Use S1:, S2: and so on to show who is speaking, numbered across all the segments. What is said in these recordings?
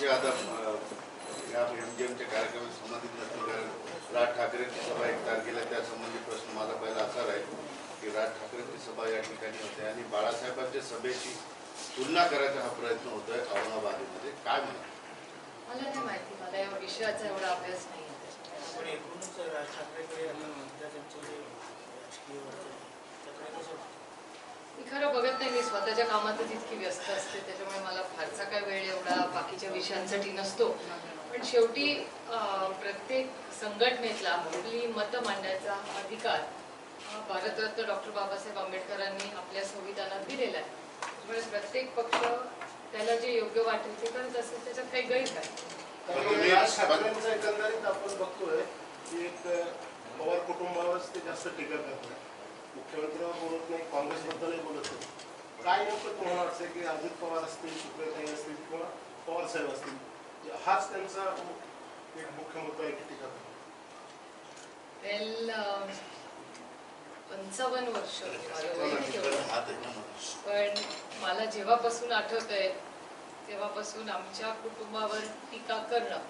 S1: विषय आता या MGMच्या कार्यक्रमात संबंधित नसतील, कारण राज ठाकरेंची सभा 1 तारखेला, त्यासंबंधी प्रश्न माझा पहिला असा राहील की राज ठाकरेंची सभा या ठिकाणी होते आणि बाळासाहेबांच्या सभेची तुलना करायचा हा प्रयत्न होतोय औरंगाबादमध्ये. काय म्हणा?
S2: मला नाही माहिती, मला या विषयाचा एवढा अभ्यास नाही आहे.
S3: पण एकूणच राज ठाकरेकडे त्यांचं जे राजकीय
S2: मी खरं बघत नाही, मी स्वतःच्या कामातच इतकी व्यस्त असते, त्याच्यामुळे मला फारसा काय वेळ एवढा बाकीच्या विषयांसाठी नसतो. पण शेवटी प्रत्येक संघटनेतला आपली मतं मांडण्याचा अधिकार भारतरत्न डॉक्टर बाबासाहेब आंबेडकरांनी आपल्या संविधानात दिलेला आहे. त्यामुळे प्रत्येक पक्ष त्याला जे योग्य वाटेल ते करत असेल, त्याच्यात काही गैर काय.
S4: राज ठाकरेंचा एकंदरीत आपण बघतोय की एक पवार कुटुंबावरच ते जास्त टीका करतात, मुख्यमंत्र्यांवर बोलत नाही, काँग्रेसबद्दलही बोलत नाही. काय नेमकं तुम्हाला वाटतं की अजित पवार असतील, सुप्रियाताई असतील किंवा पवार साहेब असतील, हाच त्यांचा एक मुख्य मुद्दा आहे की टीका करतात?
S2: 55 वर्ष पण मला जेव्हापासून आठवतंय तेव्हापासून आमच्या कुटुंबावर टीका करणं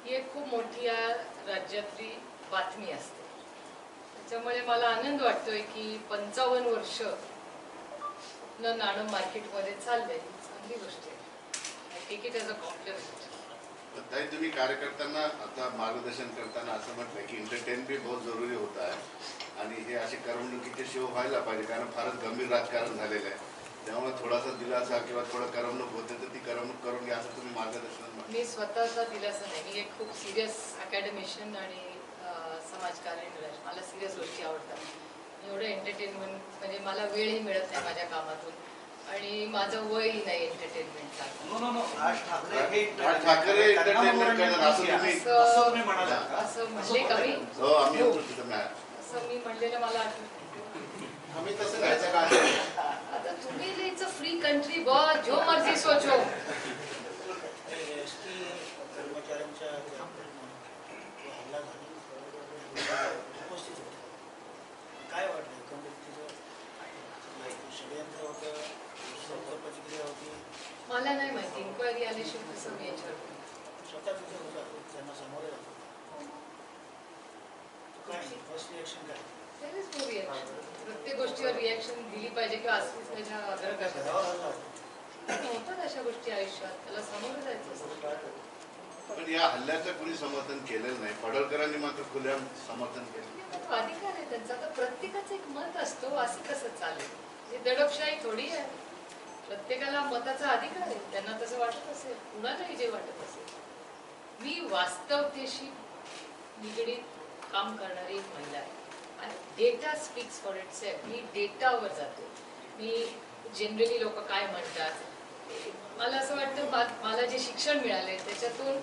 S2: ही एक खूप मोठी या राज्यातली बातमी असते. त्याच्यामुळे मला आनंद वाटतोय की 55 वर्ष नाणं मार्केटमध्ये चाललंय, चांगली गोष्ट आहे. I take it as a compliment.
S1: ताई, तुम्ही कार्यकर्त्यांना आता मार्गदर्शन करताना असं म्हटलं की एंटरटेन भी बहुत जरुरी होता आहे आणि हे असे करमणुकीचे शो व्हायला पाहिजे, कारण फारच गंभीर राजकारण झालेलं आहे. त्यामुळे थोडासा दिलासा किंवा थोडं करमणूक होते तर ती करमणूक करून घ्या, असं तुम्ही मार्गदर्शन म्हटलं.
S2: मी स्वतःचा दिलासा नाही, मी एक खूप सिरियस अकॅडमिशियन आणि समाजकार्य, मला सिरियस गोष्टी आवडतात. एवढं एंटरटेनमेंट म्हणजे मला वेळही मिळत नाही माझ्या कामातून आणि माझं वयही नाही एंटरटेनमेंटचा. असं म्हणले का मी? असं मी म्हणलेलं मला आठवत.
S4: आम्ही तसं घ्यायचं का?
S2: आता तुम्ही लिहायचं फ्री कंट्री, बॉ जो मर्जी सोचो.
S3: कर्मचाऱ्यांच्या हल्ला झाला उपस्थित होते. काय वाटलं षडयंत्र होतं, प्रतिक्रिया होती?
S2: मला नाही माहिती, इन्क्वायरी आल्याशिवाय कसं मी याच्यावर
S3: स्वतः तिथे होता, त्यांना सामोरे जातो. काय फर्स्ट रिएक्शन काय?
S2: प्रत्येक गोष्टीवर रिॲक्शन दिली पाहिजे किंवा असलीच त्याच्या आग्रह करतात. होतात अशा गोष्टी आयुष्यात, त्याला सामोरं जायचं असतं.
S1: पण या हल्ल्याचं कुणी समर्थन केलेलं नाही, पडळकरांनी मात्र खुल्या समर्थन केलं.
S2: अधिकार आहे त्यांचा, तर प्रत्येकाचं एक मत असतो, असं कसं चालेल? ही दडपशाही थोडी आहे. प्रत्येकाला मताचा अधिकार आहे, त्यांना तसं वाटत असेल, कुणालाही जे वाटत असेल. मी वास्तवतेशी निगडीत काम करणारी एक महिला आहे आणि डेटा स्पीक्स फॉर इटसेल्फ. मी डेटावर जातो. मी जनरली लोक काय म्हणतात, मला असं वाटतं मला जे शिक्षण मिळाले त्याच्यातून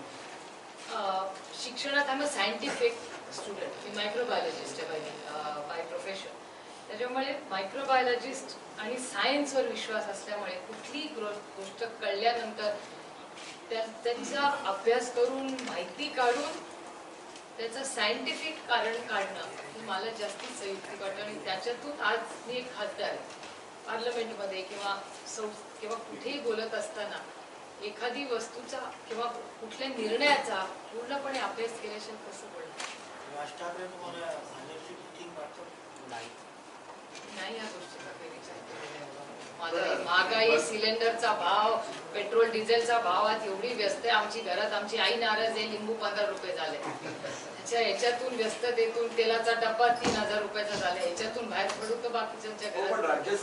S2: शिक्षणात आम्ही सायंटिफिक स्टुडंट, मी मायक्रोबायोलॉजिस्ट आहे बाय प्रोफेशन. त्याच्यामुळे मायक्रोबायोलॉजिस्ट आणि सायन्सवर विश्वास असल्यामुळे कुठलीही गोष्ट कळल्यानंतर त्यांचा अभ्यास करून माहिती काढून त्याचं सायंटिफिक कारण काढणं ही मला जास्तीत संयुक्तिक वाटतं. आणि त्याच्यातून आज मी एक खासदार आहे. पार्लमेंटमध्ये किंवा कुठेही बोलत असताना एखादी वस्तूचा किंवा कुठल्या निर्णयाचा पूर्णपणे अभ्यास केल्याशिवाय कसं बोलणार?
S3: राज ठाकरे तुम्हाला भाजपची मीटिंग पाठवत
S2: नाही, या गोष्टीचा काही विचार केलेला आहे. महागाई, सिलेंडरचा भाव, पेट्रोल डिझेलचा भाव आज एवढी व्यस्त आहे. आमची घरात आमची आई नाराज आहे, लिंबू 15 रुपये झाले. ह्याच्यातून व्यस्ततेतून तेलाचा डब्बा 3000 रुपयाचा झाला. ह्याच्यातून बाहेर पडू तर बाकीच्या घरात.
S5: राज्य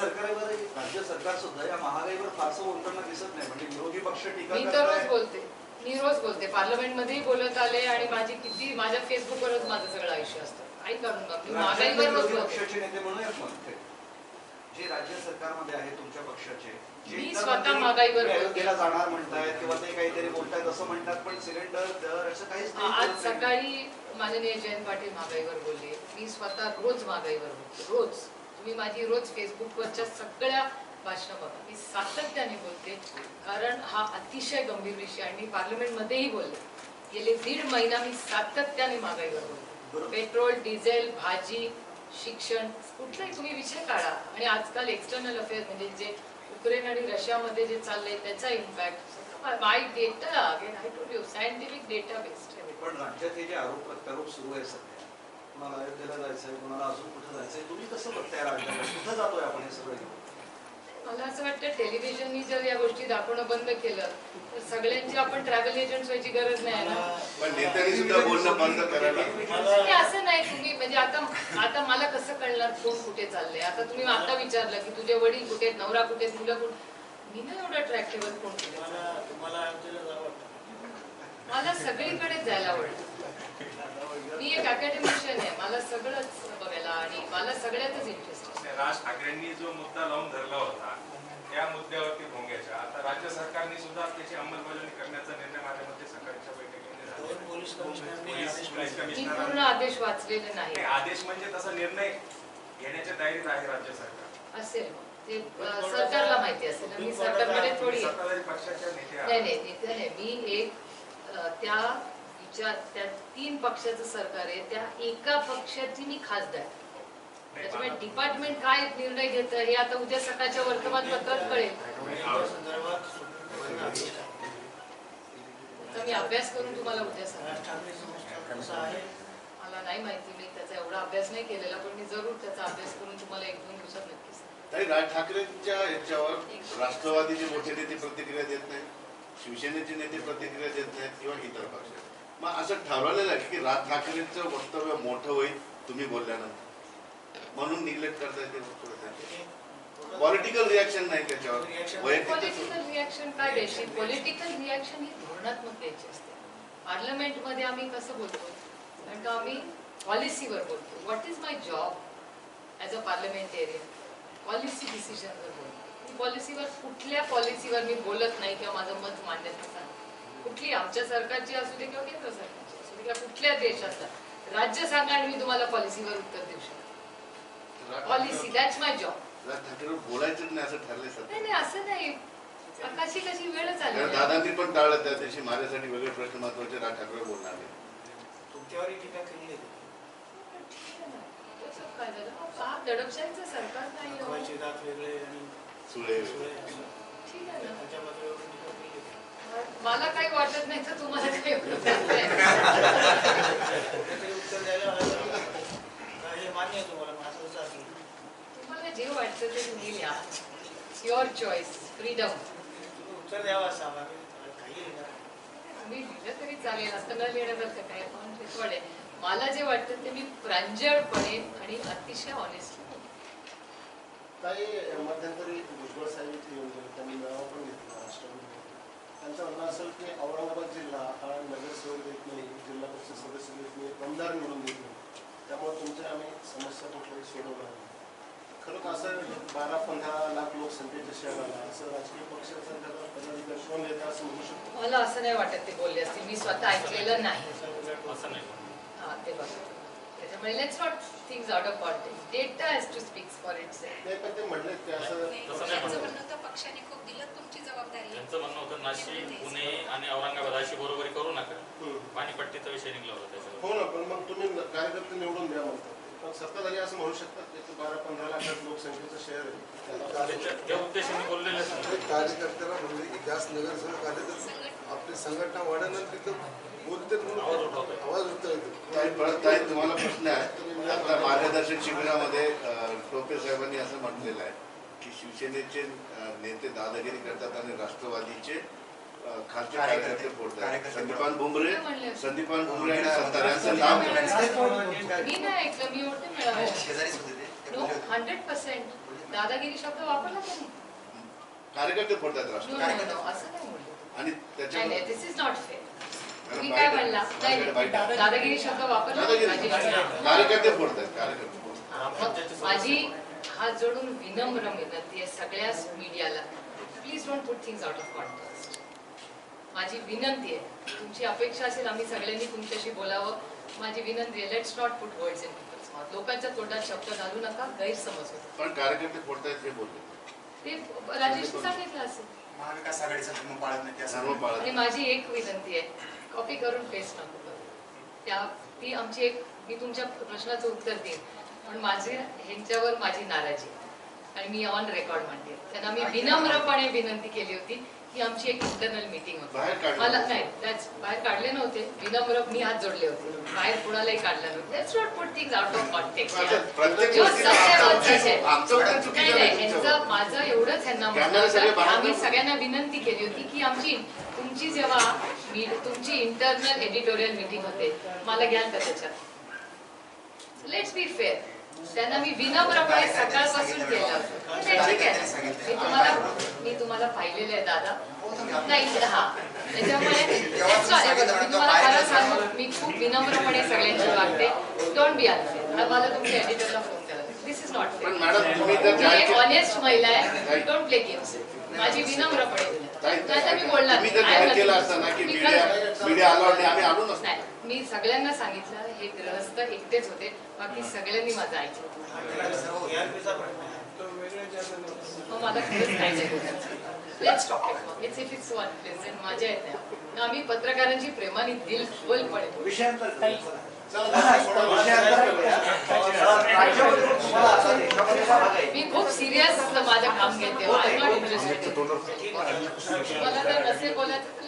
S5: सरकार सुद्धा या महागाईवर फारसं बोलताना दिसत नाही. म्हणजे विरोधी पक्ष टीका
S2: मी तर रोज बोलते, पार्लमेंटमध्येही बोलत आले आणि माझ्या फेसबुकवरच माझं सगळं आयुष्य असतं. काही करून बघ, महागाईवर रोज
S5: पक्षाचे नेते म्हणून जे राज्य सरकारमध्ये आहे तुमच्या पक्षाचे,
S2: मी स्वतः महागाईवर
S5: केला जाणार म्हणतायत किंवा ते काहीतरी बोलतायत असं म्हणतात, पण सिलेंडर दर असं काहीच नाही.
S2: आज सकाळी माननीय जयंत पाटील महागाईवर बोलले, मी स्वतः रोज महागाईवर बोलते. रोज तुम्ही माझी रोज फेसबुकवरच्या सगळ्या भाषणं बघा, मी सातत्याने बोलते, कारण हा अतिशय गंभीर विषय आणि मी पार्लमेंटमध्येही बोलले. गेले 1.5 महिना मी सातत्याने महागाईवर बोलते. पेट्रोल, डिझेल, भाजी, शिक्षण, कुठलाही तुम्ही विषय काढा. आणि आजकाल एक्सटर्नल अफेअर्स म्हणजे जे युक्रेन आणि रशियामध्ये जे चाललंय त्याचा impact, my data again I told you scientific data based.
S5: पण राज्यात हे जे आरोप प्रत्यारोप सुरू आहे सध्या, कुणाला अयोध्येला जायचंय, कुणाला अजून कुठं जायचंय, तुम्ही कसं बघताय राज्याला? कुठं जातोय आपण हे सगळं घेऊन?
S2: मला असं वाटतं टेलिव्हिजननी जर या गोष्टी दाखवणं बंद केलं तर सगळ्यांची आपण ट्रॅव्हल एजंट व्हायची गरज नाही ना.
S1: पण नेत्यांनी सुद्धा बोलणं बंद करायला
S2: नाही, असं नाही. तुम्ही म्हणजे आता मला कसं कळणार कोण कुठे चाललंय? आता तुम्ही आता विचारलं की तुझे वडील कुठे आहेत, नवरा कुठे आहेत, मुलं कुठे, मी नाही एवढं ट्रॅक ठेवत कोण कुठे चाललंय.
S3: तुम्हाला अयोध्येला जावं वाटतं?
S2: मला सगळीकडे जायला आवडतं. मी एक अकॅडमिशियन आहे, मला सगळंच बघायला आणि मला सगळ्यातच इंटरेस्ट आहे.
S6: राज ठाकरेंनी जो मुद्दा लावून धरला होता त्या मुद्द्यावरती भोंग्याच्या आता राज्य सरकारने सुद्धा त्याची अंमलबजावणी करण्याचा निर्णय माझ्या मते सकाळच्या बैठकीमध्ये झाला.
S3: दोन पोलीस कमिशनरने आदेश
S6: पोलीस
S2: मी
S6: कमिशनर
S2: पूर्ण आदेश वाचलेले नाही.
S6: आदेश म्हणजे तसा निर्णय घेण्याच्या तयारीत आहे राज्य सरकार.
S2: असेल ते सरकारला माहिती असेल. मी सरकारकडे थोडी आहे.
S6: सत्ताधारी पक्षाच्या नेते
S2: नाही
S6: आहात.
S2: नाही नेते नाही. मी एक त्या 3 पक्षाचं सरकार आहे, त्या एका पक्षाची मी खासदार. त्याच्यामुळे डिपार्टमेंट काय निर्णय घेतं हे आता उद्या सकाळच्या वर्तमानपत्रात कळेल.
S3: या संदर्भात सुप्रीम आदेश आहे.
S2: तर मी अभ्यास करून तुम्हाला उद्या सांगेन.
S3: राज ठाकरे संस्था कसं आहे?
S2: मला नाही माहिती, मी त्याचा एवढा अभ्यास नाही केलेला, पण मी जरूर त्याचा अभ्यास करून तुम्हाला 1-2 दिवसात नक्की सांगेन.
S1: तरी राज ठाकरेंच्या याच्यावर राष्ट्रवादीचे मोठे नेते प्रतिक्रिया देत नाहीत, शिवसेनेचे नेते प्रतिक्रिया देत नाहीत किंवा इतर पक्ष. मग असं ठरवलेलं आहे की राज ठाकरेंचं वक्तव्य मोठं होईल तुम्ही बोलल्यानंतर, म्हणून निग्लेक्ट करता येते वक्तव्य. पॉलिटिकल रिॲक्शन नाही त्याच्यावर, वैयक्तिक
S2: पॉलिटिकल रिॲक्शन काय द्यायची? पॉलिटिकल रिॲक्शन ही धोरणात्मक द्यायची असते. पार्लमेंटमध्ये आम्ही कसं बोलतो, कारण का आम्ही पॉलिसीवर बोलतो. What is my job as a parliamentarian? Policy डिसिजनवर बोलतो. पॉलिसीवर कुठल्या पॉलिसीवर मी बोलत नाही किंवा माझं मत मांडत नाही. कुठली आमच्या सरकारची असू दे किंवा केंद्र सरकारची असू दे किंवा कुठल्या देशाचा राज्य सांगा आणि मी तुम्हाला पॉलिसीवर उत्तर देऊ शकतो. Policy that's my job.
S1: Raj Thackeray बोलायचंच नाही असं ठरलंय
S2: नाही
S1: सध्या.
S2: नाही असं नाही. कशी वेळच आली
S1: कारण
S2: आहे.
S1: दादांनी पण टाळलं त्या दिवशी. माझ्यासाठी वेगळे प्रश्न महत्वाचे राज ठाकरे बोलणार नाही.
S3: तुमच्यावरही टीका केली आहे.
S2: ठीक आहे ना. त्याच्यात काय झालं? हा दडपशाहीचं सरकार नाही हो.
S3: दाखवायचे दात वेगळे आणि
S1: सुळे
S3: सुळे असं.
S2: ठीक आहे ना.
S3: त्यांच्या पातळीवर टीका केली आहे.
S2: मला काही वाटत नाही तर तुम्हाला काही वाटत नाही.
S3: काहीतरी उत्तर द्यायला हवं. हे मान्य आहे तुम्हाला माझं असं असेल.
S2: तुम्हाला जे वाटतं ते तुम्ही लिहा. Your choice, freedom.
S3: तुम्ही उत्तर द्यावं असं आम्हाला काही लिहिणार.
S2: तुम्ही लिहिलं तरी चालेल, असं न लिहिण्यासारखं काय. पण रेकॉर्ड आहे. मला जे वाटतं ते मी प्रांजळपणे आणि अतिशय ऑनेस्टली
S4: काही मध्यंतरी भुजबळ साहेब इथे येऊन गेले, त्यांनी मेळावा पण घेतला राष्ट्रवादी. त्यांचं म्हणणं असेल की औरंगाबाद जिल्हा हा नगरसेवक देत नाही, जिल्हा परिषद सदस्य देत नाही, आमदार निवडून देत नाही, त्यामुळे तुमच्या आम्ही समस्या कुठल्याही सोडवणार नाही. खरं असं 12-15 लाख लोकसंख्येच्या शहराला असं राजकीय पक्षाचा त्याला पदाधिकारी कोण येतं असं म्हणू शकतो?
S2: मला असं नाही वाटत ते बोलले असतील. मी स्वतः ऐकलेलं नाही.
S3: असं नाही.
S2: हा ते बघा. त्याच्यामुळे let's not things out of context. Data has to speaks for itself.
S4: नाही, पण ते म्हणले की असं
S7: त्यांचं म्हणणं होतं पक्षाने खूप दिलं, तुमची जबाबदारी आहे.
S8: त्यांचं म्हणणं होतं नाशिक, पुणे आणि औरंगाबाद अशी बरोबरी करू नका. पाणीपट्टीचा विषय निघला होता त्याच्यावर.
S4: हो ना, पण मग तुम्ही कार्यकर्ते निवडून द्या म्हणतात. पण सत्ताधारी असं म्हणू शकतात की 12-15 लाख लोकसंख्येचं शहर आहे.
S8: त्या उद्देशाने बोललेलं
S9: कार्यकर्त्याला म्हणजे की जास्त नगरसेवक आले तर आपली संघटना वाढवणार, तिथं बोलते आवाज उठता येतो.
S1: ताई तुम्हाला प्रश्न आहे. आता मार्गदर्शन शिबिरामध्ये टोपे साहेबांनी असं म्हटलेलं आहे की शिवसेनेचे नेते दादागिरी करतात आणि राष्ट्रवादीचे खासचे कार्यकर्ते फोडतात. संदीपान भुमरे आणि सत्तार यांचं नाव
S2: मी नाही ऐकलं. मी होते मिळावं. नो 100% दादागिरी शब्द वापरला त्यांनी.
S1: कार्यकर्ते फोडतात
S2: नो
S1: राष्ट्रवादी
S2: नो नो असं नाही बोलले.
S1: आणि
S2: नाही
S1: त्याच्यावर
S2: नाही, दिस इज नॉट फेअर. तुम्ही काय म्हणला? नाही दादागिरी शब्द वापरला
S1: दादागिरी कार्यकर्ते फोडतात. कार्यकर्ते
S2: मग माझी हात जोडून विनम्र विनंती आहे सगळ्याच मीडियाला, please don't put things out of context. माझी विनंती आहे. तुमची अपेक्षा असेल आम्ही सगळ्यांनी तुमच्याशी बोलावं. माझी विनंती आहे, let's not put words in people's mouth. लोकांच्या तोंडात शब्द घालू नका, गैरसमज होतो.
S1: पण कार्यकर्ते फोडतायत हे बोलले.
S2: ते राजेशने सांगितलं असेल.
S5: महाविकास आघाडीचा धर्म पाळत नाही त्या
S1: सर्व पाळत
S2: आणि माझी एक विनंती आहे, कॉपी करून पेस्ट नको करू. ती आमची एक, मी तुमच्या प्रश्नाचं उत्तर देईन, पण माझे ह्यांच्यावर माझी नाराजी आणि मी ऑन रेकॉर्ड म्हणते. त्यांना मी विनम्रपणे विनंती केली होती ही आमची एक इंटरनल मीटिंग
S1: बाहेर
S2: होती.
S1: काढलं
S2: मला
S1: नव्हतं.
S2: नाही बाहेर काढले नव्हते. विनम्र मी हात जोडले होते. बाहेर कुणालाही काढलं नव्हतं. Let's not put things out of context.
S1: प्रत्येक
S2: जो
S1: गोष्टीला
S2: सत्य
S1: आमचं
S2: होतं ते.
S1: आमचं पण
S2: नाही
S1: चुकीचं
S2: नाही
S1: नाही
S2: यांचं
S1: तुमच्यावर.
S2: माझं एवढंच ह्यांना
S1: कॅमेरे
S2: म्हणणं
S1: सगळे
S2: होतं,
S1: बाहेर
S2: आम्ही
S1: नको.
S2: सगळ्यांना विनंती केली होती की तुमची जेव्हा तुमची इंटरनल एडिटोरियल मीटिंग होते मला घ्याल का त्याच्यात. Let's be fair. त्यांना मी विनम्रपणे सकाळपासून केलं होतं. ठीक आहे, मी तुम्हाला पाहिलेलं आहे दादा. नाही हा त्याच्यामुळे मी तुम्हाला खरं सांगू, मी खूप विनम्रपणे सगळ्यांशी वागते. Don't be unfair. मला तुमच्या एडिटरला फोन करा. दिस इज नॉट
S1: पण
S2: फेअर.
S1: मॅडम तुम्ही जर
S2: मी
S1: जाहीर
S2: एक
S1: केलं-
S2: ऑनेस्ट महिला आहे. Don't play games. माझी विनम्रपणे नाही मी बोलणार
S1: तुम्ही जर
S2: नाही.
S1: जाहीर केलं असतं ना की
S2: मी
S1: मीडिया अलाउड नाही, आम्ही आलो नसतो.
S2: नाही मी सगळ्यांना सांगितलं. हे ग्रहस्थ एकटेच होते, बाकी सगळ्यांनी माझं ऐकलं. मग मला खरंच काय नाही बोलायचं. Let's talk it. It's if it's one place माझ्या येत नाही. आम्ही पत्रकारांची प्रेमाने दिलखुलपणे बोलू. मी खूप सिरियस माझं काम घेते. I not interested. मला जर नसेल बोलायचं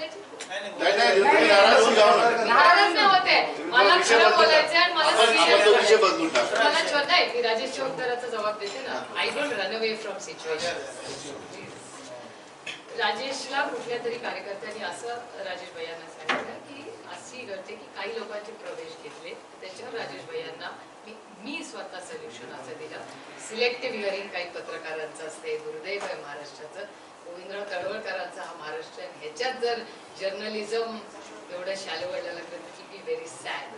S1: नाही तुम्ही नाराज होऊन जाऊ नका.
S2: नाराज नाही होते. मला खरं बोलायचं आणि मला
S1: आपण तो
S2: सिरियस
S1: विषय बदलून टाकू.
S2: मला नाही मी राजेशच्या उत्तराचा जबाब देते ना. I don't run away from situation. राजेशला कुठल्या तरी कार्यकर्त्यांनी असं राजेश भैयांना सांगितलं की अशी घडते की काही लोकांचे प्रवेश घेतले. त्याच्यावर राजेश भैयांना मी स्वतः सोल्युशन असं दिलं. सिलेक्टिव्ह हिअरिंग काही पत्रकारांचं असते. दुर्दैव आहे महाराष्ट्राचं. गोविंदराव तळवळकरांचा हा महाराष्ट्र आहे. ह्याच्यात जर जर्नलिझम एवढं शालो वाढलं लागलं तर बी व्हेरी सॅड.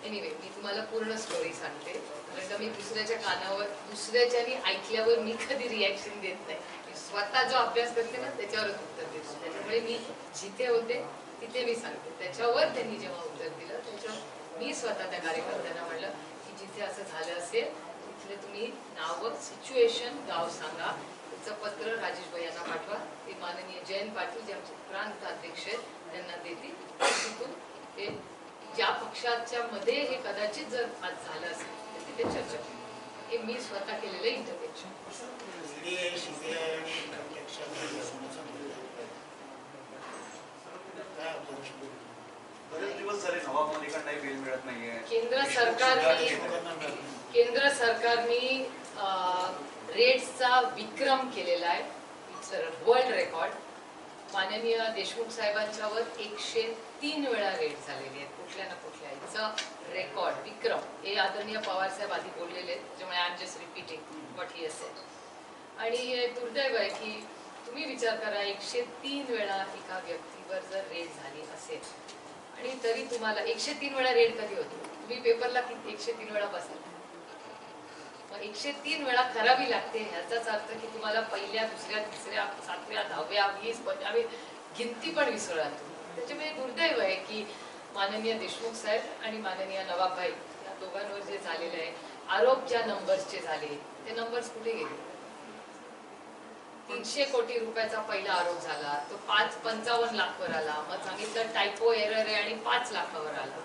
S2: एनिवे मी तुम्हाला पूर्ण स्टोरी सांगते. कारण का मी दुसऱ्याच्या कानावर दुसऱ्याच्यानी ऐकल्यावर मी कधी रिॲक्शन देत नाही. मी स्वतः जो अभ्यास करते ना त्याच्यावरच उत्तर देते. त्याच्यामुळे मी जिथे होते तिथे मी सांगते. त्याच्यावर त्यांनी जेव्हा उत्तर दिलं त्याच्यावर मी स्वतः त्या कार्यकर्त्यांना म्हणलं की जिथे असं झालं असेल तिथले तुम्ही नावं सिच्युएशन गाव सांगा. त्याचं पत्र राजेश भैयांना पाठवा. ते माननीय जयंत पाटील जे आमचे प्रांत अध्यक्ष आहेत त्यांना देतील. तिथून ते ज्या पक्षाच्या मध्ये हे कदाचित जर आज झालं असेल तर तिथे चर्चा करू. हे मी स्वतः केलेलं इंटरव्हेन्शन.
S5: बरेच दिवस झाले नवाब मलिकांनाही बेल मिळत नाहीये.
S2: केंद्र सरकारने रेट्सचा विक्रम केलेला आहे. It's world record. माननीय देशमुख साहेबांच्यावर 103 वेळा रेट झालेले आहेत कुठल्या ना कुठल्या रेकॉर्ड विक्रम. हे आदरणीय पवार साहेब आधी बोललेले आहेत. त्याच्यामुळे I am just repeating what he has sed. आणि दुर्दैव आहे की तुम्ही विचार करा 103 वेळा एका व्यक्तीवर जर रेट झाली असेल आणि तरी तुम्हाला 103 वेळा रेट कधी होतो. तुम्ही पेपरला 103 वेळा बसला. मग 103 वेळा करावी लागते. ह्याचाच अर्थ की तुम्हाला पहिल्या दुसऱ्या तिसऱ्या 7व्या 10व्या 20 15व्या गिनती पण विसरला. त्याच्यामुळे दुर्दैव आहे की माननीय देशमुख साहेब आणि माननीय नवाबभाई या दोघांवर जे झालेले आहे आरोप ज्या नंबर्सचे झाले ते नंबर्स कुठे गेले. 300 कोटी रुपयाचा पहिला आरोप झाला तो 55 लाखवर आला. मग सांगितलं टायपो एरर आहे आणि 5 लाखावर आला.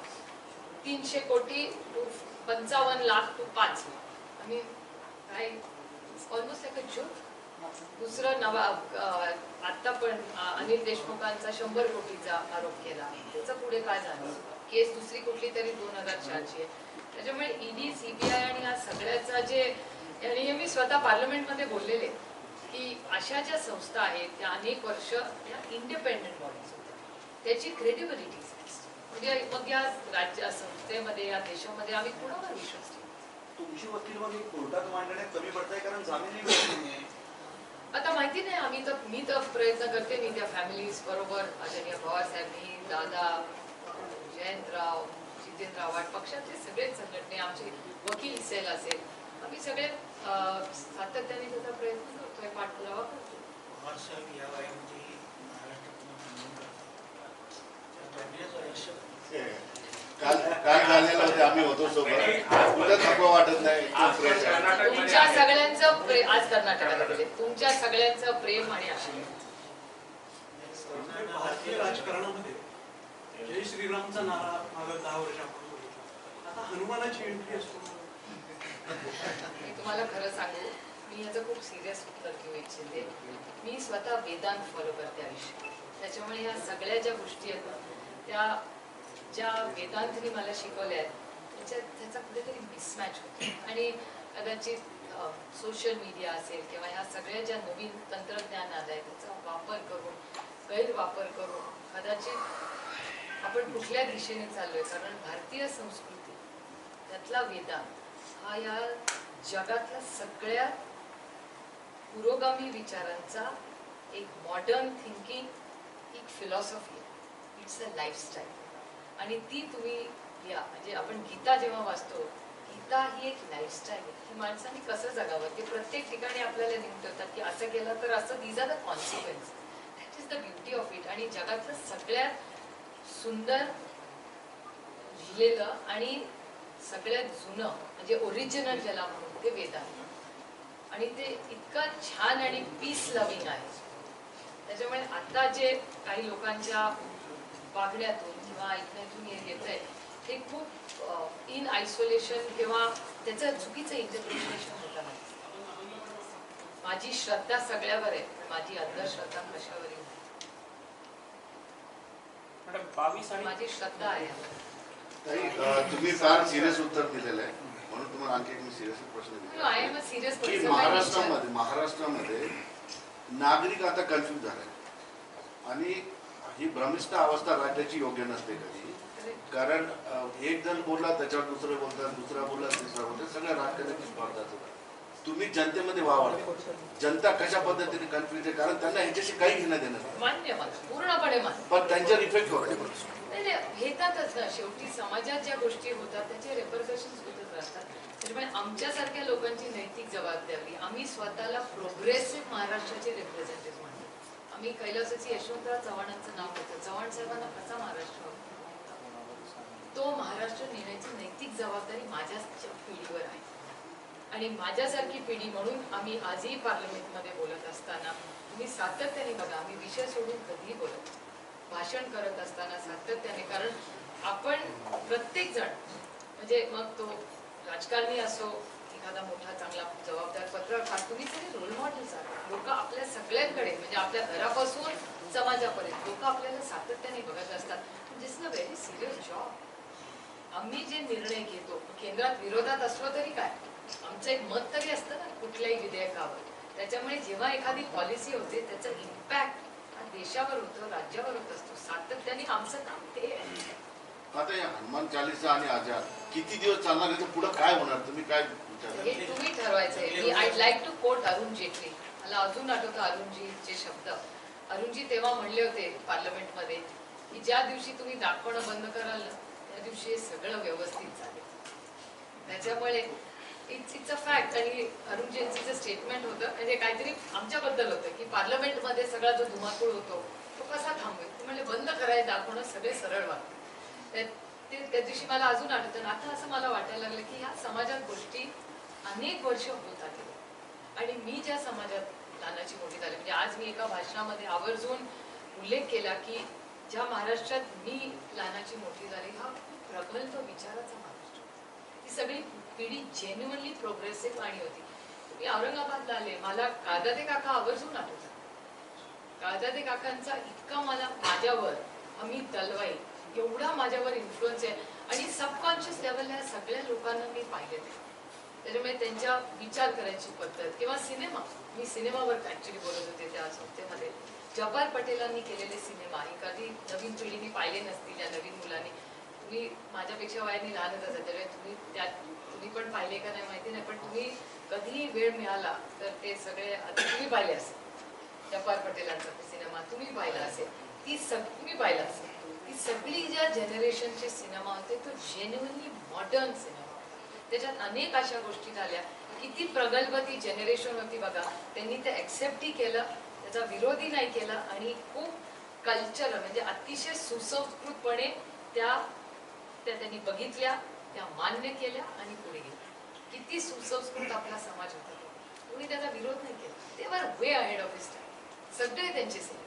S2: 300 कोटी 55 लाख टू 5 लाख. आणि काय ऑलमोस्ट लाईक अ जोक. दुसरं आता पण अनिल देशमुखांचा 100 कोटीचा आरोप केला. त्याचं पुढे काय झालं. केस दुसरी कुठली तरी 2004ची आहे. त्याच्यामुळे ईडी सीबीआय आणि या सगळ्याचा जे आणि मी स्वतः पार्लमेंटमध्ये बोललेले की अशा ज्या संस्था आहेत त्या अनेक वर्ष या इंडिपेंडेंट बॉडीज होत्या. त्याची क्रेडिबिलिटी म्हणजे मग या राज्य संस्थेमध्ये या देशामध्ये आम्ही कुणावर विश्वास ठेवू.
S5: तुमची वकील मग कोर्टात मांडण्यात कमी पडताय कारण जामीनही मिळत नाहीये.
S2: आता माहिती नाही. मी तर प्रयत्न करते. मी त्या फॅमिलीज बरोबर आदरणीय पवार साहेबांनी दादा जयंतराव जितेंद्र आव्हाड पक्षाचे सगळेच संघटने आमचे वकील सेल असेल आम्ही सगळे सातत्याने त्याचा प्रयत्न करतोय. पाठपुरावा करतो.
S3: पवार साहेब या वयामध्ये
S1: काल झालेलं होते आम्ही होतो सोबत. कुठं थकवा वाटत नाही.
S2: तुमच्या सगळ्यांचं प्रेम आज कर्नाटकाला गेले. तुमच्या सगळ्यांचं प्रेम आणि आशीर्वाद.
S10: भारतीय राजकारणामध्ये जय श्रीरामचा नारा मागं 10 वर्षापूर्वी बघितला. आता हनुमानाची एंट्री असतो.
S2: मी तुम्हाला खरं सांगू मी याचं खूप सिरियस उत्तर घेऊ इच्छिते. मी स्वतः वेदांत फॉलो करते आयुष्यात. त्याच्यामुळे ह्या सगळ्या ज्या गोष्टी आहेत ना, त्या ज्या वेदांतनी मला शिकवल्या आहेत त्याचा कुठेतरी मिसमॅच होतो. आणि कदाचित सोशल मीडिया असेल किंवा ह्या सगळ्या ज्या नवीन तंत्रज्ञान आलं आहे त्याचा वापर करून गैरवापर करून कदाचित आपण कुठल्या दिशेने चाललोय. कारण भारतीय संस्कृती त्यातला वेदांत हा या जगातला सगळ्यात पुरोगामी विचारांचा एक मॉडर्न थिंकिंग एक फिलॉसॉफी आहे. It's a lifestyle. आणि ती तुम्ही या म्हणजे आपण गीता जेव्हा वाचतो, गीता ही एक लाईफस्टाईल आहे की माणसाने कसं जगावं ते प्रत्येक ठिकाणी आपल्याला निमटवतात की असं केलं तर असं. These are the consequence. That is the beauty of it. आणि जगातलं सगळ्यात सुंदर लिहिलेलं आणि सगळ्यात जुनं म्हणजे ओरिजिनल ज्याला म्हणून ते वेदांत. आणि ते इतकं छान आणि पीस लव्हिंग आहे. त्याच्यामुळे आता जे काही लोकांच्या वागण्यातून किंवा ऐकण्यातून येत आहे ते खूप इन आयसोलेशन किंवा त्याचं चुकीचं इंटरप्रिटेशन होतं नाही. माझी श्रद्धा सगळ्यावर आहे पण माझी अंधश्रद्धा कशावर आहे?
S3: मॅडम 22 आणि
S2: माझी श्रद्धा आहे.
S1: तुम्ही फार सिरियस उत्तर दिलेलं आहे म्हणून तुम्हाला आणखी एक मी सिरियस प्रश्न
S2: आय एम अ सिरियस
S1: की
S2: पर्सन.
S1: महाराष्ट्रामध्ये नागरिक आता कन्फ्युज झाले आणि ही भ्रमिष्ट अवस्था राज्याची योग्य नसते कधी. कारण एक जण बोलला त्याच्यावर दुसरं बोलतात, दुसरा बोलला तिसरा बोलतात, सगळ्या राजकारणाची स्पर्धा सुद्धा. तुम्ही जनतेमध्ये वावरता, जनता कशा पद्धतीने कन्फ्युज आहे कारण त्यांना ह्याच्याशी काही घेणं देणं नाही.
S2: मान्य पूर्णपणे मान्य.
S1: पण त्यांच्यावर इफेक्ट होते.
S2: नाही घेतातच ना. शेवटी समाजात ज्या गोष्टी होतात त्याचे रेपरकशन्स होतच राहतात. त्याच्यामुळे आमच्यासारख्या लोकांची नैतिक जबाबदारी, आम्ही स्वतःला प्रोग्रेसिव्ह महाराष्ट्राचे रिप्रेझेंटेटिव्ह म्हणतो. आम्ही कैलासाची यशवंतराव चव्हाणांचं नाव होतं. चव्हाण साहेबांना कसा महाराष्ट्र होता तो महाराष्ट्र नेण्याची नैतिक जबाबदारी माझ्या पिढीवर आहे. आणि माझ्यासारखी पिढी म्हणून आम्ही आजही पार्लमेंटमध्ये बोलत असताना तुम्ही सातत्याने बघा, आम्ही विषय सोडून कधीही बोलत भाषण करत असताना सातत्याने. कारण आपण प्रत्येक जण म्हणजे मग तो राजकारणी असो एखादा मोठा चांगला जबाबदार पत्रकार, तुम्ही सगळे रोल मॉडेल्स आहात. लोक आपल्या सगळ्यांकडे म्हणजे आपल्या घरापासून समाजापर्यंत लोक आपल्याला सातत्याने बघत असतात. This is a very serious job. आम्ही जे निर्णय घेतो केंद्रात विरोधात असलो तरी काय आमचं एक मत तरी असतं ना कुठल्याही विधेयकावर. त्याच्यामुळे जेव्हा एखादी पॉलिसी होते त्याचं इम्पॅक्ट देशावर होतं, राज्यावर होत असतो. सातत्याने आमचं काम ते आहे.
S1: आता या हनुमान चालीसा आणि आजाद किती दिवस चालणार आहे, पुढे काय होणार, तुम्ही काय
S2: हे तुम्ही ठरवायचंय. I like to quote Arun Jaitley. मला अजून आठवतं अरुणजीचे शब्द. अरुणजी तेव्हा म्हणले होते पार्लमेंटमध्ये की ज्या दिवशी तुम्ही दाखवणं बंद कराल ना त्या दिवशी हे सगळं व्यवस्थित चालेल. त्याच्यामुळे इट्स अ फॅक्ट. आणि अरुणजींचं जे स्टेटमेंट होतं म्हणजे काहीतरी आमच्याबद्दल होतं की पार्लमेंटमध्ये सगळा जो धुमाकूळ होतो तो कसा थांबवेल. ते म्हणजे बंद करायला दाखवणं सगळे सरळ वागते. त्या दिवशी मला अजून आठवतं. आता असं मला वाटायला लागलं की ह्या समाजात गोष्टी अनेक वर्ष होत आली. आणि मी ज्या समाजात लहानाची मोठी झाली म्हणजे आज मी एका भाषणामध्ये आवर्जून उल्लेख केला की ज्या महाराष्ट्रात मी लहानाची मोठी झाली हा खूप प्रगल्भ विचाराचा महाराष्ट्र. ती सगळी पिढी जेन्युअनली प्रोग्रेसिव्ह आणि होती. तुम्ही औरंगाबादला आले, मला काळदादे काका आवर्जून आठवतात. काळदादे काकांचा इतका मला माझ्यावर अमित दलवाई एवढा माझ्यावर इन्फ्लुएन्स आहे. आणि सबकॉन्शियस लेवलला सगळ्या लोकांना मी पाहिले. त्याच्यामुळे त्यांच्या विचार करायची पद्धत किंवा सिनेमा, मी सिनेमावर ऍक्च्युली बोलत होते त्या संस्थेमध्ये. जब्बार पटेलांनी केलेले सिनेमा एखादी नवीन पिढीने पाहिले नसतील या नवीन मुलांनी. तुम्ही माझ्यापेक्षा वयाने लहानच असाल त्यावेळी तुम्ही पण पाहिले का नाही माहिती नाही पण तुम्ही कधीही वेळ मिळाला तर ते सगळे तुम्ही पाहिले असेल. जब्बार पटेलांचा सिनेमा तुम्ही पाहिला असेल. तुम्ही पाहिला असेल. ती सगळी ज्या जनरेशनचे सिनेमा होते तो जेन्युअनली मॉडर्न सिनेमा. त्याच्यात अनेक अशा गोष्टी झाल्या. किती प्रगल्भ ती जनरेशन होती बघा. त्यांनी ते ऍक्सेप्टही केलं, त्याचा विरोधही नाही केला आणि खूप कल्चर म्हणजे अतिशय सुसंस्कृतपणे त्या त्यांनी बघितल्या, त्या मान्य केल्या आणि पुढे गेल्या. किती सुसंस्कृत आपला समाज होता. कोणी त्याचा विरोध नाही केला. ते वर way ahead of his time. सगळे त्यांचे सिनेमा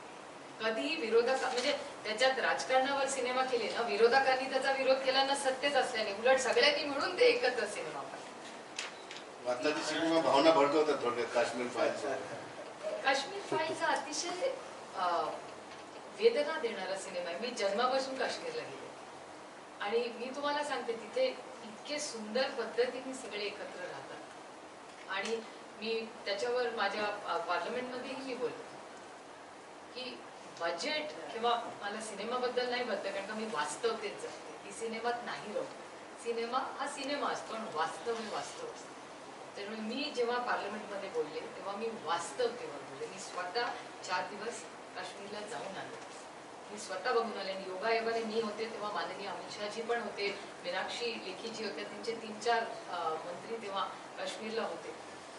S2: कधीही विरोधक म्हणजे त्याच्यात राजकारणावर सिनेमा केले ना विरोधकांनी त्याचा विरोध केला ना सत्तेच असल्याने. उलट सगळ्यांनी मिळून ते एकत्र सिनेमा
S1: आताची सिनेमा भावना भडकवतात थोडक्यात काश्मीर फाईल्स.
S2: काश्मीर फाईल्स हा अतिशय वेदना देणारा सिनेमा आहे. मी जन्मापासून काश्मीरला गेले आणि मी तुम्हाला सांगते तिथे इतके सुंदर पद्धतीने सगळे एकत्र राहतात. आणि मी त्याच्यावर माझ्या पार्लमेंटमध्येही मी बोलते की बजेट किंवा मला सिनेमाबद्दल नाही बोलतं कारण का मी वास्तव तेच जगते की सिनेमात नाही राहू. सिनेमा हा सिनेमा असतो आणि वास्तव हे वास्तव असतं. त्यामुळे मी जेव्हा पार्लमेंटमध्ये बोलले तेव्हा मी वास्तवतेवर बोलले. मी स्वतः 4 दिवस काश्मीरला जाऊन आले. मी स्वतः बघून आले आणि योगायोगाने मी होते तेव्हा माननीय अमित शहाजी पण होते, मीनाक्षी लेखीजी होत्या, त्यांचे 3-4 मंत्री तेव्हा काश्मीरला होते.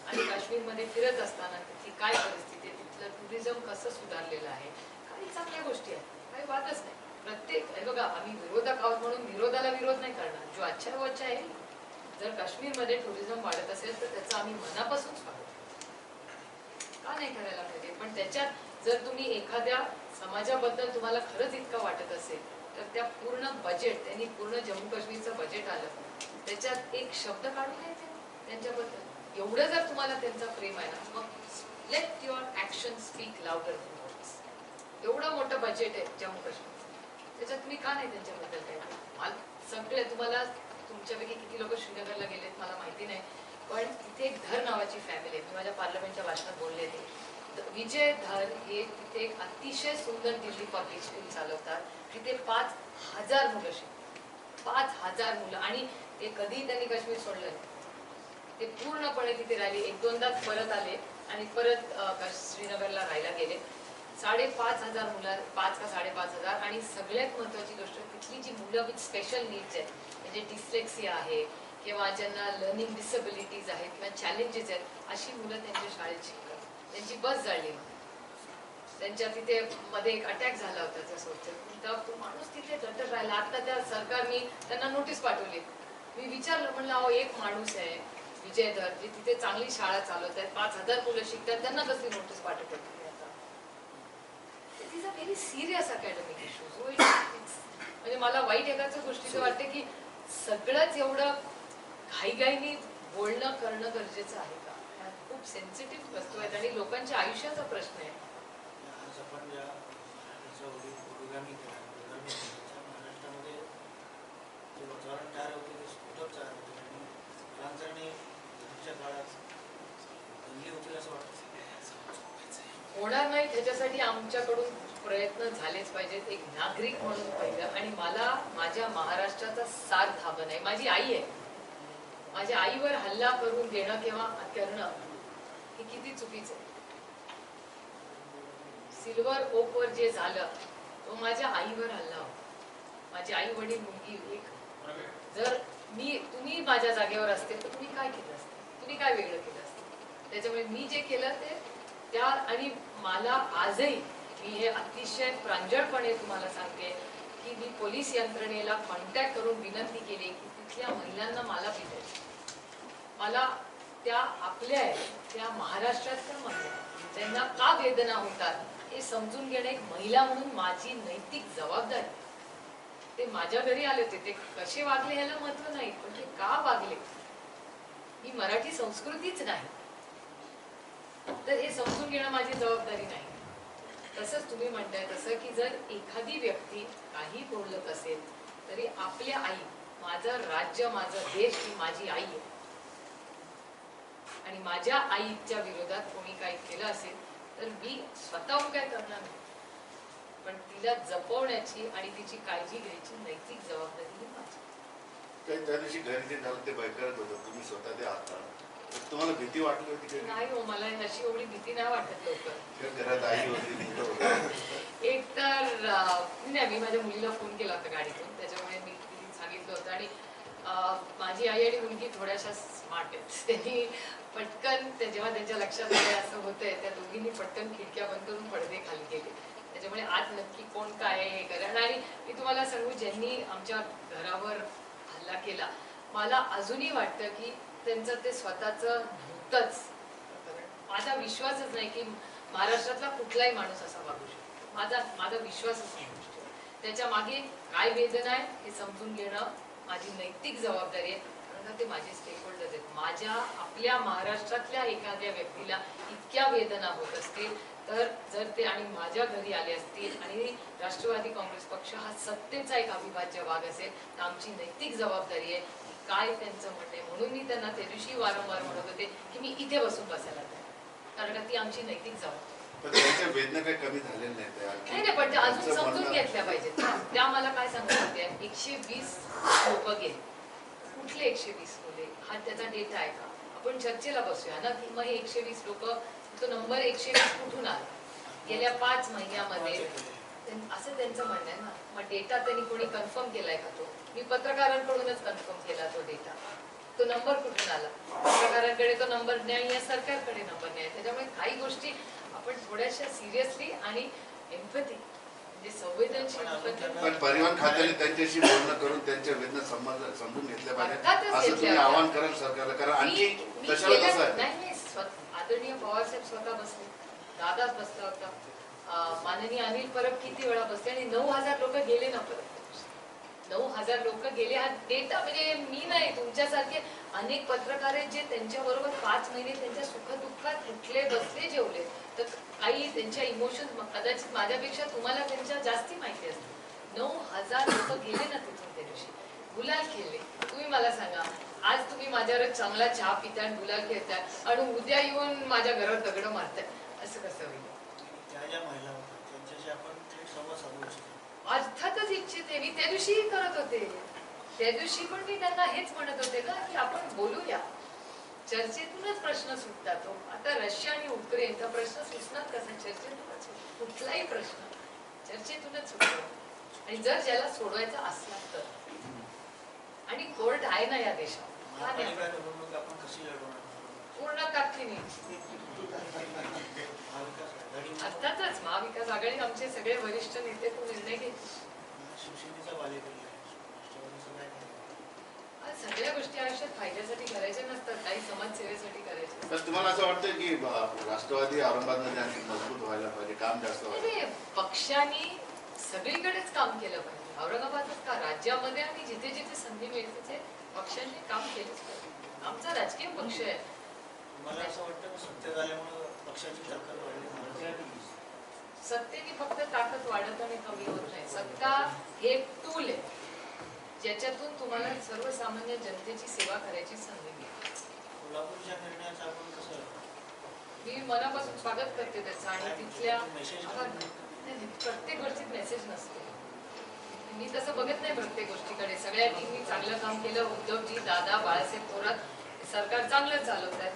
S2: आणि काश्मीरमध्ये फिरत असताना तिथली काय परिस्थिती आहे, तिथलं टुरिझम कसं सुधारलेलं आहे, काही चांगल्या गोष्टी आहेत, काही वादच नाही. प्रत्येक हे बघा आम्ही विरोधक आहोत म्हणून विरोधाला विरोध नाही करणार. जो अच्छा है वो अच्छा आहे. जर काश्मीरमध्ये टुरिझम वाढत असेल तर त्याचं आम्ही मनापासून स्वागत करतो. का नाही करायला पाहिजे? पण त्याच्यात जर तुम्ही एखाद्या समाजाबद्दल तुम्हाला खरंच इतकं वाटत असेल तर त्या पूर्ण बजेट त्यांनी पूर्ण जम्मू काश्मीरचं बजेट आलं त्याच्यात एक शब्द काढून घ्यायचे त्यांच्याबद्दल. एवढं जर तुम्हाला त्यांचा प्रेम आहे ना मग late your action speak louder than words. एवढं मोठं बजेट आहे जम्मू काश्मीर त्याच्यात तुम्ही का नाही त्यांच्याबद्दल काय? सगळे तुम्हाला तुमच्यापैकी किती लोक श्रीनगरला गेलेत मला माहिती नाही पण तिथे एक धर नावाची फॅमिली आहे. मी माझ्या पार्लमेंटच्या भाषणात बोलले ते विजय धर हे तिथे एक अतिशय सुंदर दिल्ली पब्लिक स्कूल चालवतात. तिथे 5,000 मुलं शिकतात. 5,000 मुलं आणि ते कधीही त्यांनी काश्मीर सोडलं नाही. ते पूर्णपणे तिथे राहिले. 1-2दाच परत आले आणि परत श्रीनगरला राहायला गेले. 5,500 मुलं 5 का 5,500 आणि सगळ्यात महत्त्वाची गोष्ट तिथली जी मुलं विथ स्पेशल नीड्स आहेत म्हणजे डिस्लेक्सिया आहे किंवा ज्यांना लर्निंग डिसेबिलिटीज आहेत किंवा चॅलेंजेस आहेत अशी मुलं त्यांच्या शाळेत शिकतात. त्यांची बस जाळली त्यांच्या तिथे मध्ये एक अटॅक झाला होता त्या सोबत तो माणूस तिथे डटर राहिला. आता त्या सरकारने त्यांना नोटीस पाठवली. मी विचारलं म्हणलं अहो एक माणूस आहे विजयधर जे तिथे चांगली शाळा चालवत आहेत 5,000 मुलं शिकतात त्यांना कसली नोटीस पाठवतात तुम्ही आता? It is a very serious academic issues. म्हणजे मला वाईट एकाच गोष्टीचं वाटते की सगळंच एवढं घाईघाईने बोलणं करणं गरजेचं आहे का? खूप सेन्सिटिव्ह वस्तू आहेत आणि लोकांच्या आयुष्याचा प्रश्न आहे.
S3: आज आपण ज्या पुरोगामी महाराष्ट्रामध्ये जे वातावरण तयार होते ते स्फोटक तयार होते आणि राजकारणी आजच्या काळात बंदी होतील असं वाटतं.
S2: होणार नाही त्याच्यासाठी आमच्याकडून प्रयत्न झालेच पाहिजेत. एक नागरिक म्हणून पहिलं आणि मला माझ्या महाराष्ट्राचा सार धाबन आहे. माझी आई आहे. माझ्या आईवर हल्ला करून देणं किंवा करणं हे किती चुकीचं आहे. सिल्वर ओकवर जे झालं तो माझ्या आईवर हल्ला होता. माझी आई वडील मुलगी एक जर तुम्ही माझ्या जागेवर असते तर तुम्ही काय केलं असतं? तुम्ही काय वेगळं केलं असतं? त्याच्यामुळे मी जे केलं ते त्या आणि मला आजही मी हे अतिशय प्रांजळपणे तुम्हाला सांगते की मी पोलीस यंत्रणेला कॉन्टॅक्ट करून विनंती केली की तिथल्या महिलांना मला भेटायचं. मला त्या आपल्या आहेत त्या महाराष्ट्रातल्या महिला त्यांना का वेदना होतात हे समजून घेणं एक महिला म्हणून माझी नैतिक जबाबदारी. ते माझ्या घरी आले होते ते कसे वागले ह्याला महत्व नाही पण ते का वागले ही मराठी संस्कृतीच नाही तर हे समजून घेणं माझी जबाबदारी नाही. तसंच तुम्ही म्हणताय तसं की जर एखादी व्यक्ती काही बोलत असेल तरी आपल्या आई माझं राज्य माझं देश ही माझी आई आहे आणि माझ्या आईच्या विरोधात कोणी काही केलं असेल तर मी स्वतःहून काय करणार नाही पण तिला जपवण्याची आणि तिची काळजी घ्यायची नैतिक जबाबदारी ही माझी.
S1: त्या दिवशी घरी जे झालं ते भयंकरच होतं. तुम्ही स्वतः ते आहात तुम्हाला भीती वाटली होती की
S2: नाही हो मला अशी एवढी भीती नाही वाटत लवकर.
S1: घरात आई होती मुलं होती.
S2: एक तर नाही मी माझ्या मुलीला फोन केला होता गाडीतून त्याच्यामुळे मी सांगितलं होतं आणि माझी आई आणि मुलगी थोड्याशा स्मार्ट आहेत. त्यांनी पटकन जेव्हा त्यांच्या लक्षात आलं असं होतंय त्या दोघींनी पटकन खिडक्या बंद करून पडदे खाली केले. त्याच्यामुळे आज नक्की कोण काय हे करा. आणि मी तुम्हाला सांगू ज्यांनी आमच्या घरावर हल्ला केला मला अजूनही वाटतं की त्यांचं ते स्वतःचं नव्हतंच. माझा विश्वासच नाही की महाराष्ट्रातला कुठलाही माणूस असा वागू शकतो. माझा विश्वासच नाही. त्याच्या मागे काय वेदना आहे हे समजून घेणं माझी नैतिक जबाबदारी आहे. आता ते माझे स्टेक होल्डर्स आहेत. आपल्या महाराष्ट्रातल्या एखाद्या व्यक्तीला इतक्या वेदना होत असतील तर जर ते आणि माझ्या घरी आले असतील आणि राष्ट्रवादी काँग्रेस पक्ष हा सत्तेचा एक अविभाज्य भाग असेल तर आमची नैतिक जबाबदारी आहे काय त्यांचं म्हणणं आहे. म्हणून मी त्यांना त्या दिवशी वारंवार म्हणत होते की मी इथे बसून बसायला तयार, कारण का ती आमची नैतिक जबाबदारी.
S1: पण त्यांच्या वेदना काही कमी झालेल्या नाहीत.
S2: नाही पण त्या अजून समजून घेतल्या पाहिजेत. त्या मला काय सांगत होत्या, 120 लोक गेले. कुठले 120 मुले हा त्याचा डेटा आहे का? आपण चर्चेला बसूया ना की मग हे 120 लोक, तो नंबर 120 कुठून आला गेल्या 5 महिन्यामध्ये, असं त्यांचं म्हणणं आहे ना. मग डेटा त्यांनी कोणी कन्फर्म केलाय का? तो मी पत्रकारांकडूनच कन्फर्म केला तो डेटा. तो नंबर कुठून आला? पत्रकारांकडे तो नंबर नाही आहे, सरकारकडे नंबर नाही आहे. त्याच्यामुळे काही गोष्टी आपण थोड्याशा सिरियसली आणि एम्पॅथी म्हणजे संवेदनशील.
S1: पण परिवहन खात्याने त्यांच्याशी बोलणं करून त्यांच्या वेदना समजून घेतल्या पाहिजे असं तुम्ही आवाहन कराल सरकारला? कारण आणखी कशाला कसं आहे
S2: नाही आदरणीय पवार साहेब स्वतः बसले, दादाच बसला होता, माननीय अनिल परब किती वेळा बसले आणि 9,000 लोक गेले ना परत. 9,000 लोक गेले. हा डेटा म्हणजे मी नाही, तुमच्यासारखे अनेक पत्रकार आहेत जे त्यांच्याबरोबर 5 महिने त्यांच्या सुखदुःखात उठले बसले जेवले. तर काही त्यांच्या इमोशन्स कदाचित माझ्यापेक्षा तुम्हाला त्यांच्या जास्ती माहिती असते. 9,000 लोक गेले ना तिथून त्या दिवशी, गुलाल खेळले. तुम्ही मला सांगा, आज तुम्ही माझ्यावर चांगला चहा पिताय आणि गुलाल खेळताय आणि उद्या येऊन माझ्या घरात दगड मारताय, असं कसं होईल?
S3: त्या ज्या महिला होत्या त्यांच्याशी आपण थेट संवाद साधू शकतो.
S2: अर्थातच इच्छिते. मी त्या दिवशीही करत होते. त्या दिवशी पण मी त्यांना हेच म्हणत होते का की आपण बोलूया, चर्चेतूनच प्रश्न सुटतात. आता रशिया आणि युक्रेनचा प्रश्न सुचणार कसा? चर्चेतूनच. कुठलाही प्रश्न चर्चेतूनच सुटतो. आणि जर ज्याला सोडवायचा असला तर, आणि कोर्ट आहे ना या देशात,
S3: आपण कशी लढवणार?
S2: पूर्ण ताकदीने. अर्थातच महाविकास आघाडी आमचे सगळे वरिष्ठ नेते तो निर्णय घेत.
S3: शिवसेनेचा बालेकिल्ला
S2: सगळ्या गोष्टी आयुष्यात फायद्यासाठी करायच्या नसतात, काही समाजसेवेसाठी करायच्या.
S1: पण तुम्हाला असं वाटतं की राष्ट्रवादी औरंगाबादमध्ये आणखी मजबूत व्हायला पाहिजे, काम जास्त व्हायला?
S2: पक्षाने सगळीकडेच काम केलं पाहिजे. औरंगाबादच का, राज्यामध्ये आणि जिथे जिथे संधी मिळते ते पक्षांनी काम केलंच पाहिजे. आमचा राजकीय पक्ष आहे.
S3: मला असं वाटतं सत्य झाल्यामुळे पक्षाची ताकद वाढली.
S2: सत्तेने फक्त ताकद वाढत आणि कमी होत नाही. सत्ता हे टूल आहे ज्याच्यातून तुम्हाला सर्वसामान्य जनतेची सेवा करायची संधी मिळते.
S3: कोल्हापूरच्या निर्णयाचं आपण कसं,
S2: मी मनापासून स्वागत करते त्याचं. आणि तिथल्या प्रत्येक गोष्टीत मेसेज नसतो. मी तसं बघत नाही प्रत्येक गोष्टीकडे. सगळ्यांनी मी चांगलं काम केलं, उद्धवजी, दादा, बाळासाहेब थोरात, सरकार चांगलं चालवत आहे,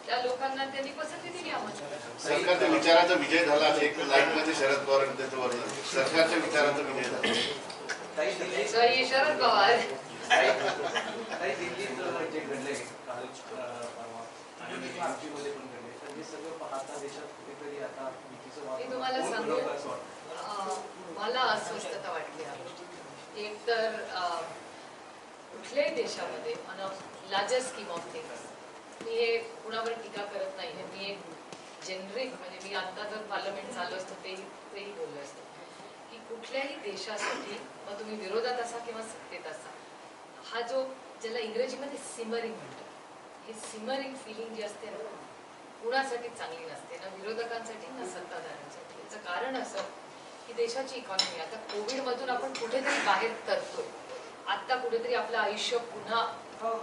S2: त्या लोकांना त्यांनी पसंती दिली आम्हाला.
S1: सरकारच्या विचाराचा विजय झाला. एक लाईन मध्ये शरद पवार त्याचं वर्णन, सरकारच्या विचाराचा विजय झाला.
S2: शरद पवार
S5: दिल्लीत जे घडले काल परवा आणि आमचीमध्ये पण घडले, तर हे सगळं पाहता देशात कुठेतरी आता
S2: मी तुम्हाला सांगू, मला अस्वस्थता वाटते या गोष्टी. एक तर कुठल्याही देशामध्ये लार्जर स्कीम ऑफ थिंग्स, मी हे कुणावर टीका करत नाही. मी एक जेनरिक म्हणजे मी आता जर पार्लमेंट चालू असतं तेही बोललं असतं की कुठल्याही देशासाठी, मग तुम्ही विरोधात असा किंवा सत्तेत असा, हा जो ज्याला इंग्रजीमध्ये सिमरिंग म्हणतो, हे सिमरिंग फिलिंग जी असते ना, कुणासाठी चांगली नसते, ना विरोधकांसाठी ना सत्ताधाऱ्यांसाठी. याचं कारण असं की देशाची इकॉनॉमी आता कोविडमधून आपण कुठेतरी बाहेर तरतोय. आता कुठेतरी आपलं आयुष्य पुन्हा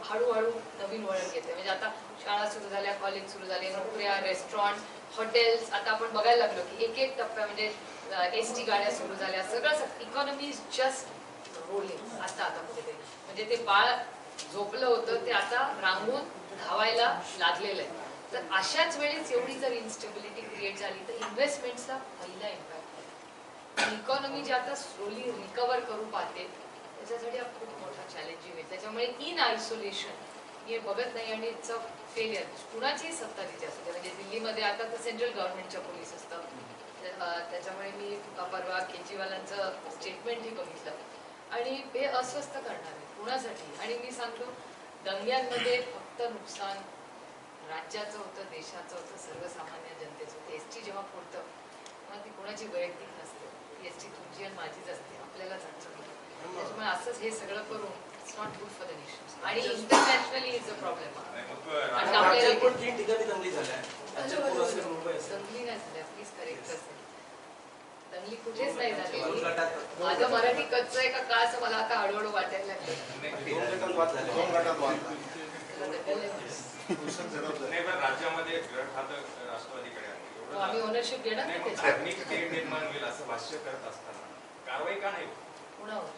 S2: हळूहळू नवीन वळण घेते. म्हणजे आता शाळा सुरू झाल्या, कॉलेज सुरू झाले, नोकऱ्या, रेस्टॉरंट, हॉटेल्स, आता आपण बघायला लागलो की एक एक टप्प्या म्हणजे एसटी गाड्या सुरू झाल्या, सगळं इकॉनॉमी इज जस्ट रोलिंग. आता कुठेतरी म्हणजे ते बाळ झोपलं होतं ते आता रांगून धावायला लागलेलं आहे. तर अशाच वेळेस एवढी जर इन्स्टेबिलिटी क्रिएट झाली तर इन्व्हेस्टमेंटचा पहिला इम्पॅक्ट आहे. इकॉनॉमी जी आता स्लोली रिकवर करू पाहते त्याच्यासाठी हा खूप मोठा चॅलेंजिंग आहे. त्याच्यामुळे इन आयसोलेशन हे बघत नाही आणि इट्स अ फेलियर. कुणाचीही सत्ता तिथे असू दे, म्हणजे दिल्लीमध्ये आता तर सेंट्रल गव्हर्नमेंटच्या पोलीस असतं. त्याच्यामुळे मी परवा केजरीवालांचं स्टेटमेंटही बघितलं आणि हे अस्वस्थ करणार आहे कुणासाठी. आणि मी सांगतो, दंग्यांमध्ये फक्त नुकसान राज्याचं होतं, देशाचं होतं, सर्वसामान्य जनतेचं होतं. एसटी जेव्हा फोडतं तेव्हा ती कोणाची वैयक्तिक नसते, ती एसटी तुमची आणि माझीच असते, आपल्यालाच अडचण होते. त्याच्यामुळे असंच हे सगळं करून it's not good for the nation आणि इंटरनॅशनली इज अ प्रॉब्लेम.
S6: नाही, मग
S2: आणि
S6: राज्यात-
S2: आपल्याला-
S5: पण 3 ठिकाणी दंगली झाल्या अचलपूर असेल, मुंबई असेल.
S2: दंगली नाही झाल्या, प्लीज करेक्ट असेल. दंगली कुठेच नाही झाली.
S5: दोन गटात
S2: माझं मराठी कच्चं आहे का काय असं मला आता हळूहळू वाटायला लागलं.
S6: नाही,
S5: 2 गटात वाद झाले.
S4: 2 गटात वाद झाला.
S2: त्याला दंगल आहे.
S4: पुरुषात झडपलं.
S6: नाही, पण राज्यामध्ये गट हा तर राष्ट्रवादीकडे आहे.
S2: मग आम्ही ओनरशिप देणार
S6: नाही,
S2: ना
S6: मग
S2: त्याची.
S6: धार्मिक तेढ निर्माण होईल असं भाष्य करत असताना कारवाई का नाही होत?
S2: कुणावर?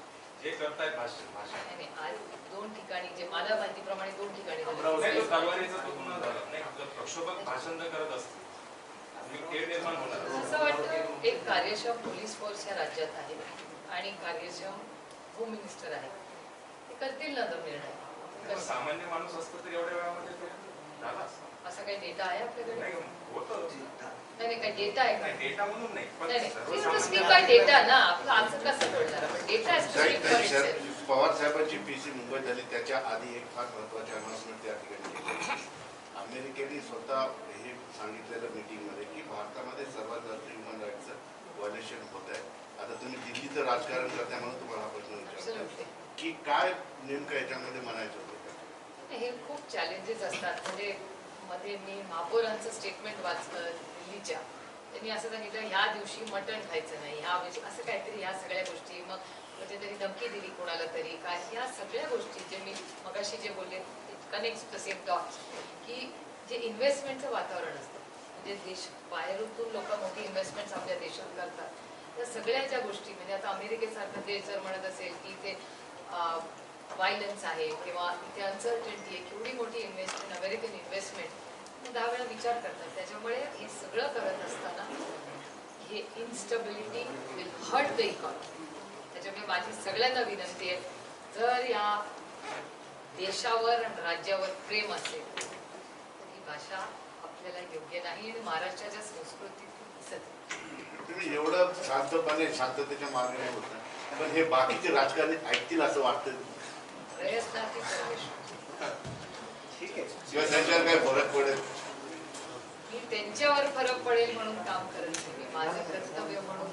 S6: जे करतायत भाषण
S2: नाही, नाही, आज 2 ठिकाणी जे मला माहितीप्रमाणे 2 ठिकाणी झालं.
S6: नाही, तो तलवारीचा तो गुन्हा झाला नाही. जर प्रक्षोभक भाषण जर करत असतील धार्मिक तेढ निर्माण होणार.
S2: असं वाटतं एक कार्यक्षम पोलीस फोर्स या राज्यात आहे आणि कार्यक्षम होम मिनिस्टर आहे. ते करतील ना तो निर्णय.
S6: पण सामान्य माणूस असतो तर एवढ्या वेळामध्ये ते झाला असता.
S2: असा काही डेटा आहे आपल्याकडे?
S6: नाही, होतं.
S2: नाही, नाही, काही डेटा आहे का?
S6: नाही, डेटा म्हणून नाही, पण
S2: नाही, नाही. स्पीक
S6: सर्वसामान्य-
S2: बाय डेटा ना. आपलं आमचं कसं बोलणार आपण? डेटा
S1: पवार साहेबांची पीसी मुंबईत झाली त्याच्या आधी एक फार महत्वाची अनाउन्समेंट त्या ठिकाणी केली. अमेरिकेने स्वतः हे सांगितलेलं मीटिंगमध्ये की भारतामध्ये सर्वात जास्त ह्युमन राईटचं व्हायलेशन होत आहे. आता तुम्ही दिल्लीचं राजकारण करताय म्हणून तुम्हाला हा प्रश्न विचारतो की काय नेमकं याच्यामध्ये म्हणायचं होतं?
S2: हे खूप चॅलेंजेस असतात. म्हणजे मध्ये मी महापौरांचं स्टेटमेंट वाचलं दिल्लीच्या. त्यांनी असं सांगितलं ह्या दिवशी मटण खायचं नाही, ह्या असं काहीतरी, ह्या सगळ्या गोष्टी. मग त्यांनी धमकी दिली कोणाला तरी काय, ह्या सगळ्या गोष्टी जे मी मगाशी जे बोलले कनेक्ट द सेम डॉट्स की जे इन्व्हेस्टमेंटचं वातावरण असतं म्हणजे देश बाहेरून लोक मोठी इन्व्हेस्टमेंट्स आपल्या देशात करतात. त्या सगळ्या ज्या गोष्टी म्हणजे आता अमेरिकेसारखं देश जर म्हणत असेल की इथे व्हायलन्स आहे किंवा इथे अनसर्टन्टी आहे, केवढी मोठी इन्व्हेस्टमेंट अमेरिकन इन्व्हेस्टमेंट 10 वेळा विचार करतात. त्याच्यामुळे हे सगळं करत असताना हे instability will hurt the economy. त्याच्यामुळे माझी सगळ्यांना विनंती आहे जर या देशावर आणि राज्यावर प्रेम असेल तर ही भाषा आपल्याला योग्य नाही आणि महाराष्ट्राच्या संस्कृतीत दिसत नाही.
S1: तुम्ही एवढं शांतपणे शांततेच्या मागे नाही होत, पण हे बाकीचे राजकारणी ऐकतील असं वाटतं
S2: प्रयत्नार्थी सर्वेश्वर.
S1: ठीक आहे किंवा त्यांच्यावर काय फरक पडेल?
S2: मी त्यांच्यावर फरक पडेल म्हणून काम करत नाही. माझं कर्तव्य म्हणून